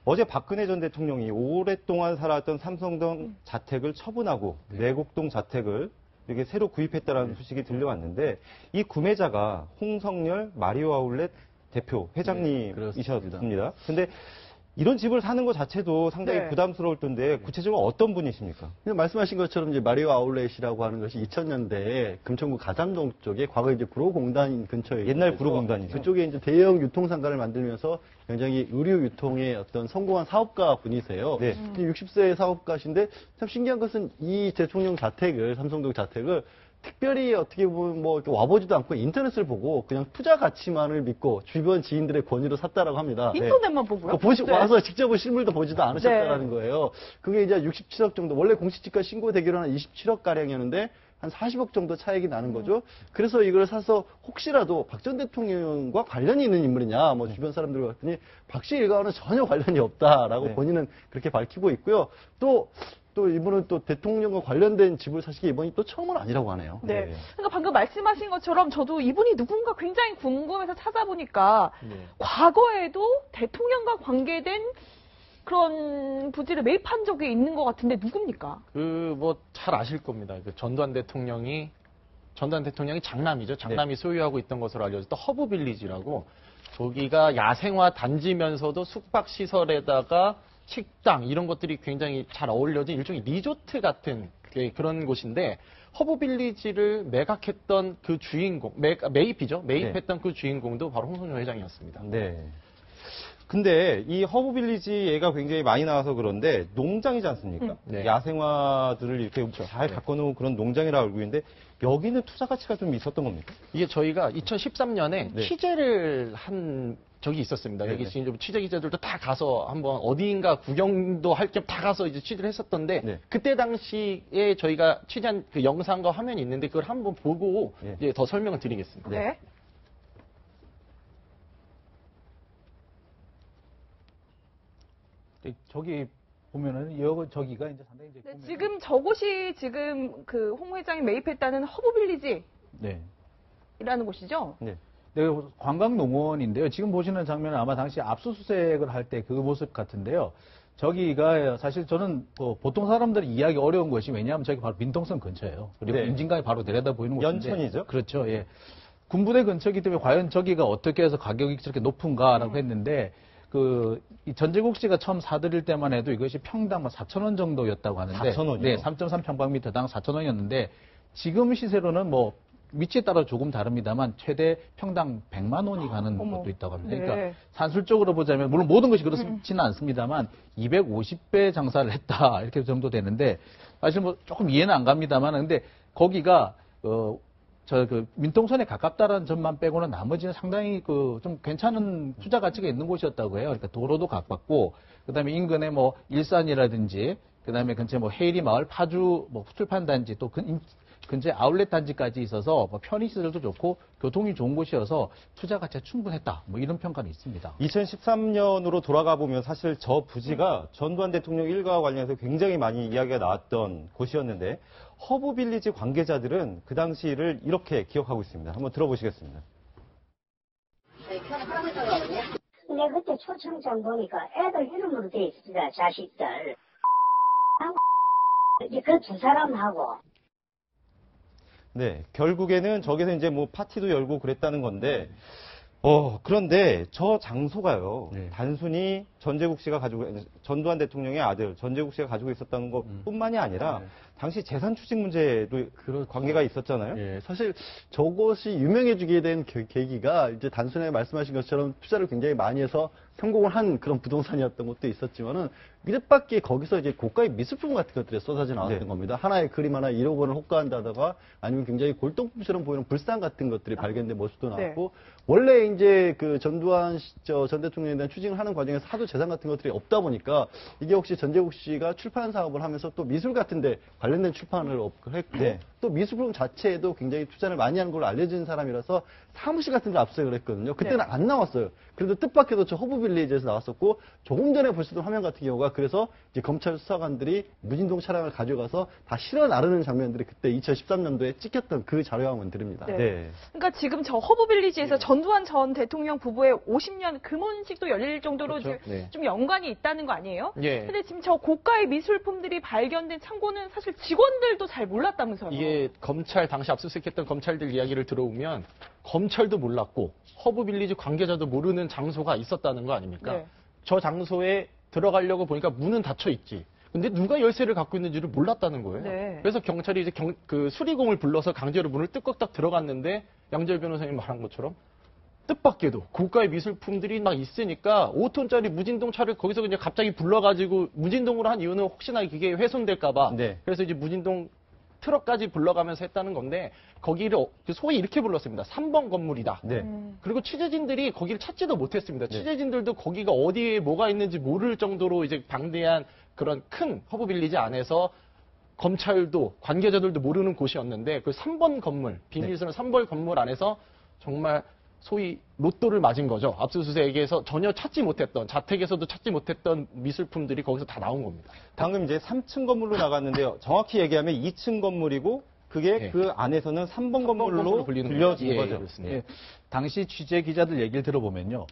어제 박근혜 전 대통령이 오랫동안 살았던 삼성동 자택을 처분하고 내곡동 자택을 이렇게 새로 구입했다라는 소식이 들려왔는데 이 구매자가 홍성열 마리오 아울렛 대표 회장님이셨습니다. 근데 이런 집을 사는 것 자체도 상당히 부담스러울 텐데 구체적으로 어떤 분이십니까? 말씀하신 것처럼 이제 마리오 아울렛이라고 하는 것이 2000년대에 금천구 가담동 쪽에 과거 이제 구로공단 근처에 옛날 구로공단이죠. 그쪽에 이제 대형 유통상가를 만들면서 굉장히 의류 유통의 어떤 성공한 사업가 분이세요. 60세 사업가신데 참 신기한 것은 이 대통령 자택을 삼성동 자택을 특별히 어떻게 보면 뭐 와보지도 않고 인터넷을 보고 그냥 투자 가치만을 믿고 주변 지인들의 권유로 샀다라고 합니다. 인터넷만 보고요? 와서 직접 실물도 보지도 않으셨다라는 거예요. 그게 이제 67억 정도, 원래 공시지가 신고되기로 한 27억 가량이었는데 한 40억 정도 차익이 나는 거죠. 그래서 이걸 사서 혹시라도 박 전 대통령과 관련이 있는 인물이냐, 뭐 주변 사람들 봤더니 박 씨 일가와는 전혀 관련이 없다라고 본인은 그렇게 밝히고 있고요. 또 이분은 또 대통령과 관련된 집을 사시기 이번이 또 처음은 아니라고 하네요. 그러니까 방금 말씀하신 것처럼 저도 이분이 누군가 굉장히 궁금해서 찾아보니까 과거에도 대통령과 관계된 그런 부지를 매입한 적이 있는 것 같은데 누굽니까? 뭐 잘 아실 겁니다. 전두환 대통령이 장남이죠. 장남이 소유하고 있던 것으로 알려졌던 허브빌리지라고 저기가 야생화 단지면서도 숙박시설에다가 식당 이런 것들이 굉장히 잘 어울려진 일종의 리조트 같은 그런 곳인데 허브빌리지를 매각했던 그 주인공, 매입했던 그 주인공도 바로 홍성열 회장이었습니다. 근데 이 허브빌리지 얘가 굉장히 많이 나와서 그런데 농장이지 않습니까? 야생화들을 이렇게 잘 가꿔놓은 그런 농장이라고 알고 있는데 여기는 투자 가치가 좀 있었던 겁니까? 이게 저희가 2013년에 취재를 한 적이 있었습니다. 여기 지금 취재 기자들도 다 가서 한번 어디인가 구경도 할 겸 다 가서 이제 취재를 했었던데 그때 당시에 저희가 취재한 그 영상과 화면이 있는데 그걸 한번 보고 이제 더 설명을 드리겠습니다. 저기 보면은 저기가 이제 상당히 이제 지금 저곳이 지금 그 홍 회장이 매입했다는 허브빌리지 이라는 곳이죠? 관광농원인데요. 지금 보시는 장면은 아마 당시 압수수색을 할 때 그 모습 같은데요. 저기가 사실 저는 보통 사람들이 이해하기 어려운 것이 왜냐하면 저기 바로 민통선 근처예요. 그리고 임진강이 바로 내려다 보이는 곳인데. 연천이죠? 그렇죠. 군부대 근처이기 때문에 과연 저기가 어떻게 해서 가격이 저렇게 높은가라고 했는데 이 전재국 씨가 처음 사들일 때만 해도 이것이 평당 4,000원 정도였다고 하는데. 4,000원이요? 3.3평방미터당 4,000원이었는데 지금 시세로는 뭐 위치에 따라 조금 다릅니다만 최대 평당 100만 원이 가는 것도 있다고 합니다. 그러니까 산술적으로 보자면 물론 모든 것이 그렇지는 않습니다만 250배 장사를 했다 이렇게 정도 되는데 사실 뭐 조금 이해는 안 갑니다만 근데 거기가 민통선에 가깝다라는 점만 빼고는 나머지는 상당히 좀 괜찮은 투자 가치가 있는 곳이었다고 해요. 그러니까 도로도 가깝고 그다음에 인근에 뭐 일산이라든지 그다음에 근처에 뭐 헤이리 마을 파주 뭐 출판 단지 또 근처에 아울렛 단지까지 있어서 뭐 편의시설도 좋고 교통이 좋은 곳이어서 투자 가치가 충분했다. 뭐 이런 평가는 있습니다. 2013년으로 돌아가 보면 사실 저 부지가 전두환 대통령 일가와 관련해서 굉장히 많이 이야기가 나왔던 곳이었는데 허브빌리지 관계자들은 그 당시를 이렇게 기억하고 있습니다. 한번 들어보시겠습니다. 근데 그때 초청장 보니까 애들 이름으로 돼 있습니다. 자식들. 그 두 사람하고. 결국에는 저기서 이제 뭐 파티도 열고 그랬다는 건데, 그런데 저 장소가요, 단순히 전두환 대통령의 아들, 전재국 씨가 가지고 있었다는 것 뿐만이 아니라, 당시 재산 추징 문제도 관계가 있었잖아요. 사실 저것이 유명해지게 된 계기가 이제 단순하게 말씀하신 것처럼 투자를 굉장히 많이 해서 성공을 한 그런 부동산이었던 것도 있었지만은 이 뜻밖의 거기서 이제 고가의 미술품 같은 것들이 쏟아져 나왔던 겁니다. 하나의 그림 하나 1억 원을 호가한다다가 아니면 굉장히 골동품처럼 보이는 불상 같은 것들이 발견된 모습도 나왔고 원래 이제 그 전두환 전 대통령에 대한 추징을 하는 과정에서 하도 재산 같은 것들이 없다 보니까 이게 혹시 전재국 씨가 출판 사업을 하면서 또 미술 같은데 관련된 출판을 했고 또 미술품 자체에도 굉장히 투자를 많이 하는 걸로 알려진 사람이라서 사무실 같은 데 압수수색을 했거든요. 그때는 안 나왔어요. 그래도 뜻밖에도 저 허브빌리지에서 나왔었고 조금 전에 보시던 화면 같은 경우가 그래서 이제 검찰 수사관들이 무진동 차량을 가져가서 다 실어 나르는 장면들이 그때 2013년도에 찍혔던 그 자료화면들입니다. 그러니까 지금 저 허브빌리지에서 전두환 전 대통령 부부의 50년 금혼식도 열릴 정도로 네. 좀 연관이 있다는 거 아니에요? 예. 근데 지금 저 고가의 미술품들이 발견된 창고는 사실 직원들도 잘 몰랐다면서요. 이게 검찰 당시 압수수색했던 검찰들 이야기를 들어오면 검찰도 몰랐고 허브빌리지 관계자도 모르는 장소가 있었다는 거 아닙니까? 네. 저 장소에 들어가려고 보니까 문은 닫혀 있지. 근데 누가 열쇠를 갖고 있는지를 몰랐다는 거예요. 네. 그래서 경찰이 이제 그 수리공을 불러서 강제로 문을 뜯꺽딱 들어갔는데 양재열 변호사님 말한 것처럼 뜻밖에도 고가의 미술품들이 막 있으니까 5톤짜리 무진동 차를 거기서 그냥 갑자기 불러가지고 무진동으로 한 이유는 혹시나 그게 훼손될까봐. 네. 그래서 이제 무진동 트럭까지 불러가면서 했다는 건데 거기를 소위 이렇게 불렀습니다. 3번 건물이다. 네. 그리고 취재진들이 거기를 찾지도 못했습니다. 네. 취재진들도 거기가 어디에 뭐가 있는지 모를 정도로 이제 방대한 그런 큰 허브빌리지 안에서 검찰도 관계자들도 모르는 곳이었는데 그 3번 건물, 비밀스러운 3번 건물 안에서 정말 소위 로또를 맞은 거죠. 압수수색에서 전혀 찾지 못했던, 자택에서도 찾지 못했던 미술품들이 거기서 다 나온 겁니다. 방금 이제 3층 건물로 나갔는데요. 정확히 얘기하면 2층 건물이고 그게 네. 그 안에서는 3번 건물로 불리는 불려진 거죠. 거죠. 그렇습니다. 예, 당시 취재 기자들 얘기를 들어보면요.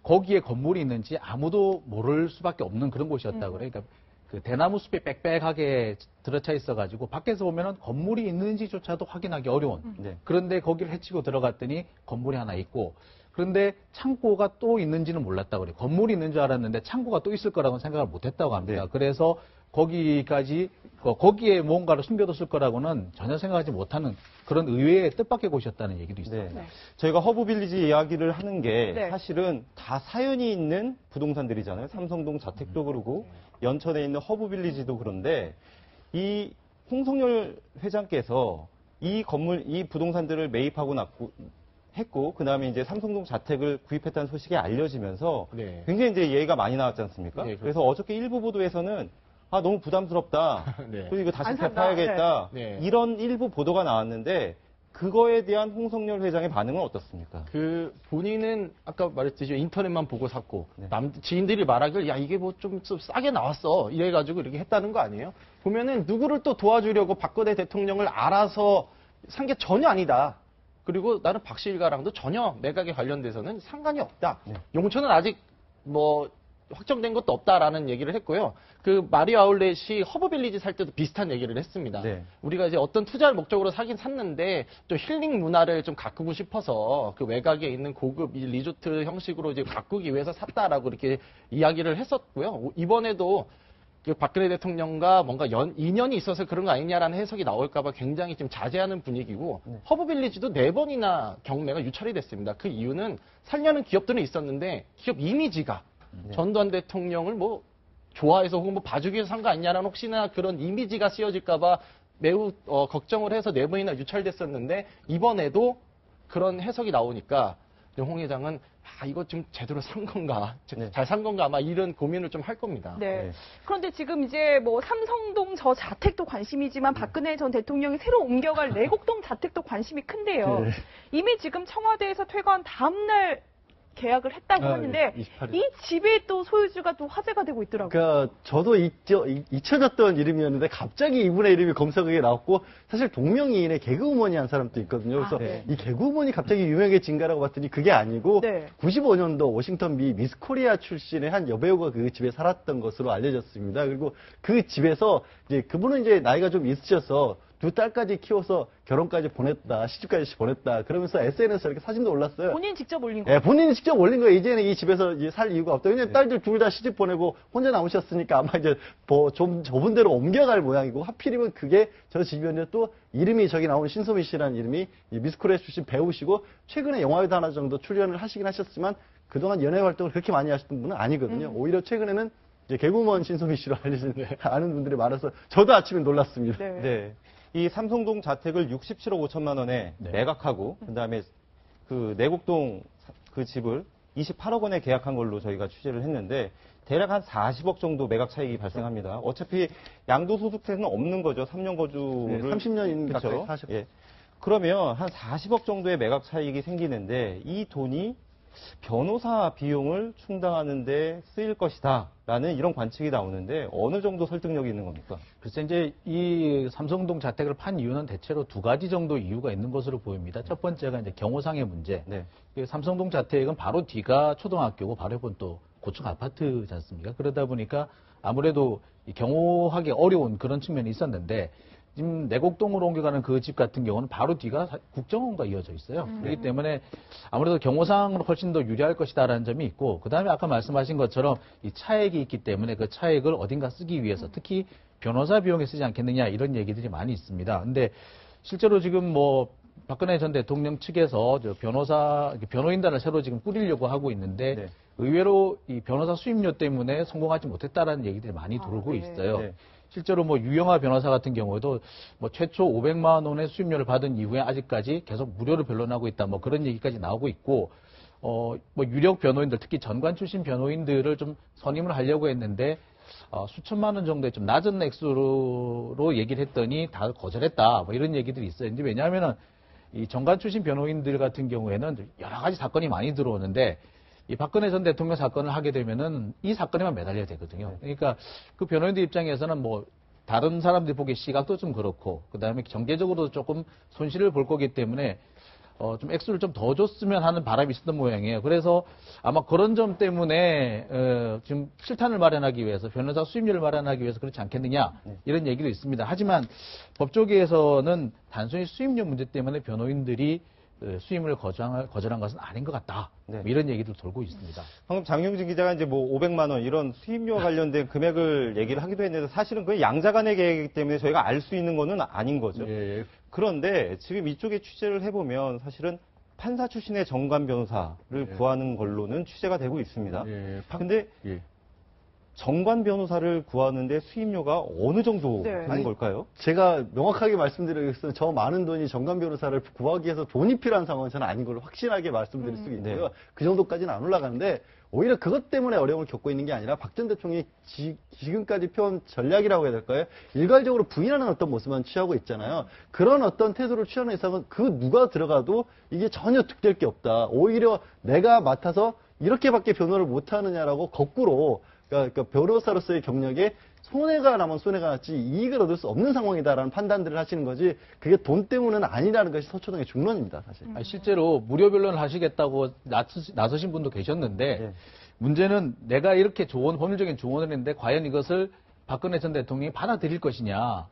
거기에 건물이 있는지 아무도 모를 수밖에 없는 그런 곳이었다고 그래요. 그러니까 그 대나무 숲이 빽빽하게 들어차 있어가지고 밖에서 보면은 건물이 있는지조차도 확인하기 어려운. 네. 그런데 거기를 헤치고 들어갔더니 건물이 하나 있고 그런데 창고가 또 있는지는 몰랐다고 그래요. 건물이 있는 줄 알았는데 창고가 또 있을 거라고는 생각을 못 했다고 합니다. 네. 그래서 거기까지 거기에 뭔가를 숨겨뒀을 거라고는 전혀 생각하지 못하는 그런 의외의 뜻밖의 곳이었다는 얘기도 있어요. 네. 저희가 허브빌리지 이야기를 하는 게 네. 사실은 다 사연이 있는 부동산들이잖아요. 삼성동 자택도 그러고 연천에 있는 허브빌리지도 그런데 이 홍성열 회장께서 이 건물, 이 부동산들을 매입하고 했고 그다음에 이제 삼성동 자택을 구입했다는 소식이 알려지면서 네. 굉장히 이제 얘기가 많이 나왔지 않습니까? 네, 그래서 어저께 일부 보도에서는 아 너무 부담스럽다. 네. 그리고 이거 다시 안 산다. 갚아야겠다. 네. 이런 일부 보도가 나왔는데 그거에 대한 홍성열 회장의 반응은 어떻습니까? 그 본인은 아까 말했듯이 인터넷만 보고 샀고 네. 지인들이 말하길 야 이게 뭐 좀 싸게 나왔어 이래가지고 이렇게 했다는 거 아니에요? 보면은 누구를 또 도와주려고 박근혜 대통령을 알아서 산 게 전혀 아니다. 그리고 나는 박시일가랑도 전혀 매각에 관련돼서는 상관이 없다. 네. 용천은 아직 뭐 확정된 것도 없다라는 얘기를 했고요. 그 마리오 아울렛이 허브빌리지 살 때도 비슷한 얘기를 했습니다. 네. 우리가 이제 어떤 투자를 목적으로 사긴 샀는데 좀 힐링 문화를 좀 가꾸고 싶어서 그 외곽에 있는 고급 리조트 형식으로 이제 가꾸기 위해서 샀다라고 이렇게 이야기를 했었고요. 이번에도 그 박근혜 대통령과 뭔가 인연이 있어서 그런 거 아니냐라는 해석이 나올까봐 굉장히 좀 자제하는 분위기고 허브빌리지도 4번이나 경매가 유찰이 됐습니다. 그 이유는 살려는 기업들은 있었는데 기업 이미지가 전두환 대통령을 뭐 좋아해서 혹은 뭐 봐주기 위해서 산 거 아니냐라는 혹시나 그런 이미지가 씌워질까봐 매우 걱정을 해서 4번이나 유찰됐었는데 이번에도 그런 해석이 나오니까 홍 회장은 이거 좀 제대로 산 건가, 네. 잘 산 건가 아마 이런 고민을 좀 할 겁니다. 네. 네. 그런데 지금 이제 뭐 삼성동 저 자택도 관심이지만 박근혜 전 대통령이 새로 옮겨갈 내곡동 자택도 관심이 큰데요. 네. 이미 지금 청와대에서 퇴거한 다음날 계약을 했다고 하는데 28일. 이 집의 또 소유주가 또 화제가 되고 있더라고요. 그러니까 저도 잊혀졌던 이름이었는데 갑자기 이분의 이름이 검색어에 나왔고 사실 동명이인의 개그우먼이 한 사람도 있거든요. 그래서 네. 이 개그우먼이 갑자기 유명해진가라고 봤더니 그게 아니고 네. 95년도 워싱턴 미스 코리아 출신의 한 여배우가 그 집에 살았던 것으로 알려졌습니다. 그리고 그 집에서 이제 그분은 이제 나이가 좀 있으셔서 2딸까지 키워서 결혼까지 보냈다, 시집까지 보냈다. 그러면서 SNS에 이렇게 사진도 올랐어요. 본인 직접 올린 거예요. 예, 본인이 직접 올린 거예요. 이제는 이 집에서 이제 살 이유가 없다. 왜냐면 딸들 둘 다 시집 보내고 혼자 남으셨으니까 아마 이제 뭐 좀 좁은 데로 옮겨갈 모양이고 하필이면 그게 저 집이었는데 또 이름이 저기 나오는 신소미 씨라는 이름이 이 미스코리아 출신 배우시고 최근에 영화에도 하나 정도 출연을 하시긴 하셨지만 그동안 연예 활동을 그렇게 많이 하셨던 분은 아니거든요. 오히려 최근에는 이제 개그우먼 신소미 씨로 알려진 아는 분들이 많아서 저도 아침에 놀랐습니다. 네. 네. 이 삼성동 자택을 67억 5천만 원에 네. 매각하고 그다음에 그 내곡동 그 집을 28억 원에 계약한 걸로 저희가 취재를 했는데 대략 한 40억 정도 매각 차익이 발생합니다. 어차피 양도소득세는 없는 거죠. 3년 거주를. 네, 30년 가까이 그렇죠? 사셨고. 예. 그러면 한 40억 정도의 매각 차익이 생기는데 이 돈이 변호사 비용을 충당하는 데 쓰일 것이다. 라는 이런 관측이 나오는데 어느 정도 설득력이 있는 겁니까? 글쎄 이제 이 삼성동 자택을 판 이유는 대체로 2가지 정도 이유가 있는 것으로 보입니다. 첫 번째가 이제 경호상의 문제. 네. 그 삼성동 자택은 바로 뒤가 초등학교고 바로 옆은 또 고층 아파트지 않습니까? 그러다 보니까 아무래도 경호하기 어려운 그런 측면이 있었는데 지금 내곡동으로 옮겨가는 그 집 같은 경우는 바로 뒤가 국정원과 이어져 있어요. 그렇기 때문에 아무래도 경호상으로 훨씬 더 유리할 것이다라는 점이 있고, 그 다음에 아까 말씀하신 것처럼 이 차액이 있기 때문에 그 차액을 어딘가 쓰기 위해서 특히 변호사 비용에 쓰지 않겠느냐 이런 얘기들이 많이 있습니다. 근데 실제로 지금 뭐 박근혜 전 대통령 측에서 변호인단을 새로 지금 꾸리려고 하고 있는데 네. 의외로 이 변호사 수임료 때문에 성공하지 못했다라는 얘기들이 많이 돌고 네. 있어요. 네. 실제로 뭐 유영하 변호사 같은 경우에도 뭐 최초 500만 원의 수임료를 받은 이후에 아직까지 계속 무료로 변론하고 있다. 뭐 그런 얘기까지 나오고 있고, 뭐 유력 변호인들, 특히 전관 출신 변호인들을 좀 선임을 하려고 했는데 수천만 원 정도의 좀 낮은 액수로 얘기를 했더니 다 거절했다. 뭐 이런 얘기들이 있어요. 이제 왜냐하면은 이 전관 출신 변호인들 같은 경우에는 여러 가지 사건이 많이 들어오는데 이 박근혜 전 대통령 사건을 하게 되면은 이 사건에만 매달려야 되거든요. 그러니까 그 변호인들 입장에서는 뭐 다른 사람들이 보기에 시각도 좀 그렇고 그다음에 경제적으로도 조금 손실을 볼 거기 때문에 좀 액수를 좀 더 줬으면 하는 바람이 있었던 모양이에요. 그래서 아마 그런 점 때문에 지금 실탄을 마련하기 위해서 변호사 수임료를 마련하기 위해서 그렇지 않겠느냐 이런 얘기도 있습니다. 하지만 법조계에서는 단순히 수임료 문제 때문에 변호인들이 수임을 거절한 것은 아닌 것 같다. 네. 뭐 이런 얘기도 돌고 있습니다. 방금 장용진 기자가 이제 뭐 500만 원 이런 수임료와 관련된 금액을 얘기를 하기도 했는데 사실은 그 양자간의 계획이기 때문에 저희가 알 수 있는 거는 아닌 거죠. 예. 그런데 지금 이쪽에 취재를 해보면 사실은 판사 출신의 정관 변호사를 구하는 걸로는 취재가 되고 있습니다. 예. 근데 예. 정관 변호사를 구하는데 수임료가 어느 정도 네. 되는 아니, 걸까요? 제가 명확하게 말씀드리겠습니다. 저 많은 돈이 정관 변호사를 구하기 위해서 돈이 필요한 상황은 저는 아닌 걸로 확실하게 말씀드릴 수 있고요. 네. 그 정도까지는 안 올라가는데 오히려 그것 때문에 어려움을 겪고 있는 게 아니라 박 전 대통령이 지금까지 펴온 전략이라고 해야 될까요? 일괄적으로 부인하는 어떤 모습만 취하고 있잖아요. 그런 어떤 태도를 취하는 이상은 그 누가 들어가도 이게 전혀 득될 게 없다. 오히려 내가 맡아서 이렇게밖에 변호를 못하느냐라고 거꾸로 그러니까 변호사로서의 경력에 손해가 나면 손해가 났지 이익을 얻을 수 없는 상황이다라는 판단들을 하시는 거지 그게 돈 때문은 아니라는 것이 서초동의 중론입니다, 사실. 아니, 실제로 무료 변론을 하시겠다고 나서신 분도 계셨는데 네. 문제는 내가 이렇게 법률적인 조언을 했는데 과연 이것을 박근혜 전 대통령이 받아들일 것이냐.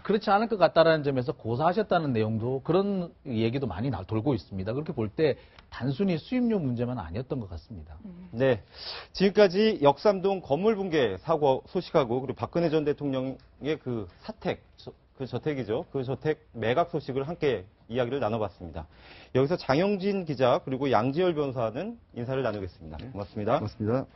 그렇지 않을 것 같다라는 점에서 고사하셨다는 내용도 그런 얘기도 많이 돌고 있습니다. 그렇게 볼 때 단순히 수임료 문제만 아니었던 것 같습니다. 네. 지금까지 역삼동 건물 붕괴 사고 소식하고 그리고 박근혜 전 대통령의 그 사택, 그 저택이죠. 그 저택 매각 소식을 함께 이야기를 나눠봤습니다. 여기서 장영진 기자 그리고 양지열 변호사는 인사를 나누겠습니다. 고맙습니다. 고맙습니다.